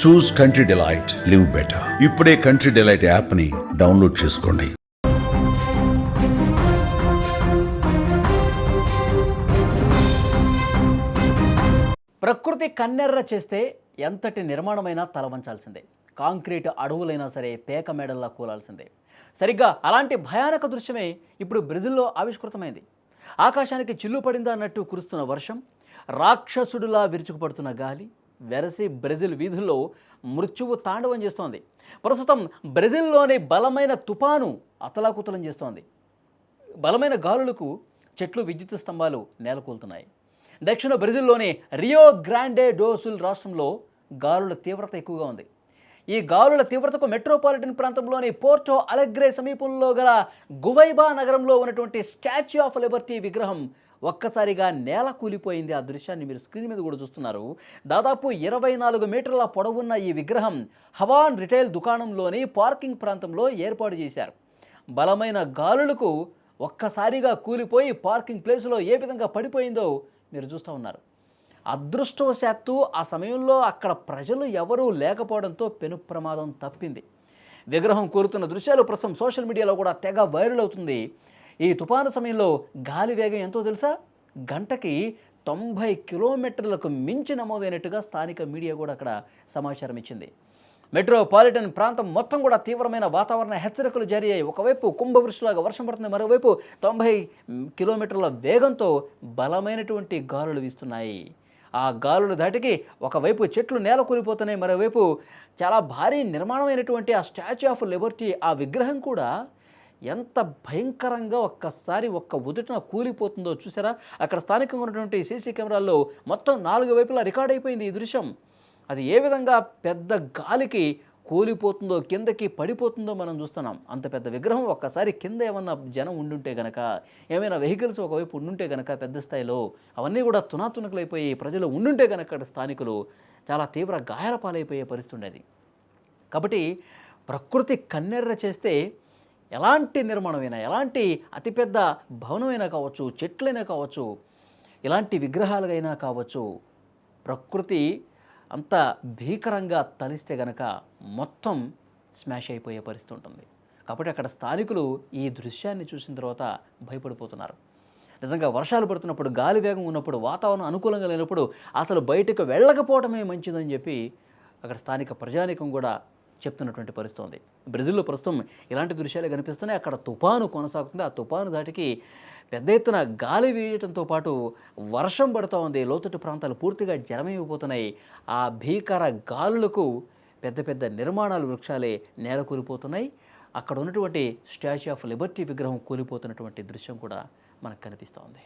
చూస్ country delight, live better. ఇప్పుడే country delight యాప్ని download చేసుకోండి. ప్రకృతి కన్నెర్ర చేస్తే ఎంతటి నిర్మాణమైనా తలవంచాల్సిందే. కాంక్రీట్ అడవులైనా సరే పేక మేడల్లా కూలాల్సిందే. సరిగ్గా అలాంటి భయానక దృశ్యమే ఇప్పుడు బ్రెజిల్లో ఆవిష్కృతమైంది. ఆకాశానికి చిల్లు పడిందా అన్నట్టు కురుస్తున్న వర్షం, రాక్షసుడిలా విరుచుకుపడుతున్న గాలి వెరసి బ్రెజిల్ వీధుల్లో మృత్యువు తాండవం చేస్తోంది. ప్రస్తుతం బ్రెజిల్లోని బలమైన తుపాను అతలాకుతలం చేస్తోంది. బలమైన గాలులకు చెట్లు, విద్యుత్ స్తంభాలు నేలకూలుతున్నాయి. దక్షిణ బ్రెజిల్లోని రియో గ్రాండే డో సుల్ రాష్ట్రంలో గాలుల తీవ్రత ఎక్కువగా ఉంది. ఈ గాలుల తీవ్రతకు మెట్రోపాలిటన్ ప్రాంతంలోని పోర్టో అలెగ్రే సమీపంలో గల గువైబా నగరంలో ఉన్నటువంటి స్టాచ్యూ ఆఫ్ లిబర్టీ విగ్రహం ఒక్కసారిగా నేల కూలిపోయింది. ఆ దృశ్యాన్ని మీరు స్క్రీన్ మీద కూడా చూస్తున్నారు. దాదాపు 24 మీటర్ల పొడవున్న ఈ విగ్రహం హవాన్ రిటైల్ దుకాణంలోని పార్కింగ్ ప్రాంతంలో ఏర్పాటు చేశారు. బలమైన గాలులకు ఒక్కసారిగా కూలిపోయి పార్కింగ్ ప్లేస్లో ఏ విధంగా పడిపోయిందో మీరు చూస్తూ ఉన్నారు. అదృష్టవశాత్తు ఆ సమయంలో అక్కడ ప్రజలు ఎవరూ లేకపోవడంతో పెను ప్రమాదం తప్పింది. విగ్రహం కూలుతున్న దృశ్యాలు ప్రస్తుతం సోషల్ మీడియాలో కూడా తెగ వైరల్ అవుతుంది. ఈ తుఫాను సమయంలో గాలి వేగం ఎంతో తెలుసా? గంటకి 90 కిలోమీటర్లకు మించి నమోదైనట్టుగా స్థానిక మీడియా కూడా అక్కడ సమాచారం ఇచ్చింది. మెట్రోపాలిటన్ ప్రాంతం మొత్తం కూడా తీవ్రమైన వాతావరణ హెచ్చరికలు జారీ అయ్యాయి. ఒకవైపు కుంభవృష్టిలాగా వర్షం పడుతుంది, మరోవైపు 90 కిలోమీటర్ల వేగంతో బలమైనటువంటి గాలులు వీస్తున్నాయి. ఆ గాలుల ధాటికి ఒకవైపు చెట్లు నేల కూలిపోతున్నాయి, మరోవైపు చాలా భారీ నిర్మాణమైనటువంటి ఆ స్టాచ్యూ ఆఫ్ లిబర్టీ ఆ విగ్రహం కూడా ఎంత భయంకరంగా ఒక్కసారి ఒక్క ఉదుటన కూలిపోతుందో చూసారా? అక్కడ స్థానికంగా ఉన్నటువంటి సీసీ కెమెరాల్లో మొత్తం 4 వైపులా రికార్డ్ అయిపోయింది ఈ దృశ్యం. అది ఏ విధంగా పెద్ద గాలికి కూలిపోతుందో, కిందకి పడిపోతుందో మనం చూస్తున్నాం. అంత పెద్ద విగ్రహం ఒక్కసారి కింద ఏమన్నా జనం ఉండుంటే గనక, ఏమైనా వెహికల్స్ ఒకవైపు ఉండుంటే గనక పెద్ద స్థాయిలో అవన్నీ కూడా తునాతునకలైపోయి ప్రజలు ఉండుంటే గనక స్థానికులు చాలా తీవ్ర గాయాల పాలైపోయే పరిస్థితి ఉండేది. కాబట్టి ప్రకృతి కన్నెర్ర చేస్తే ఎలాంటి నిర్మాణమైనా, ఎలాంటి అతిపెద్ద భవనమైనా కావచ్చు, చెట్లైనా కావచ్చు, ఇలాంటి విగ్రహాలైనా కావచ్చు, ప్రకృతి అంత భీకరంగా తలిస్తే గనక మొత్తం స్మాష్ అయిపోయే పరిస్థితి ఉంటుంది. కాబట్టి అక్కడ స్థానికులు ఈ దృశ్యాన్ని చూసిన తర్వాత భయపడిపోతున్నారు. నిజంగా వర్షాలు పడుతున్నప్పుడు, గాలి వేగం ఉన్నప్పుడు, వాతావరణం అనుకూలంగా లేనప్పుడు అసలు బయటకు వెళ్ళకపోవడమే మంచిదని చెప్పి అక్కడ స్థానిక ప్రజానీకం కూడా చెప్తున్నటువంటి పరిస్థితి ఉంది. బ్రెజిల్లో ప్రస్తుతం ఇలాంటి దృశ్యాలే కనిపిస్తున్నాయి. అక్కడ తుపాను కొనసాగుతుంది. ఆ తుపాను దాటికి పెద్ద ఎత్తున గాలి వీయడంతో పాటు వర్షం పడుతూ ఉంది. లోతట్టు ప్రాంతాలు పూర్తిగా జలమైపోతున్నాయి. ఆ భీకర గాలులకు పెద్ద పెద్ద నిర్మాణాలు, వృక్షాలే నేల కూలిపోతున్నాయి. అక్కడ ఉన్నటువంటి స్టాచ్యూ ఆఫ్ లిబర్టీ విగ్రహం కూలిపోతున్నటువంటి దృశ్యం కూడా మనకు కనిపిస్తూ ఉంది.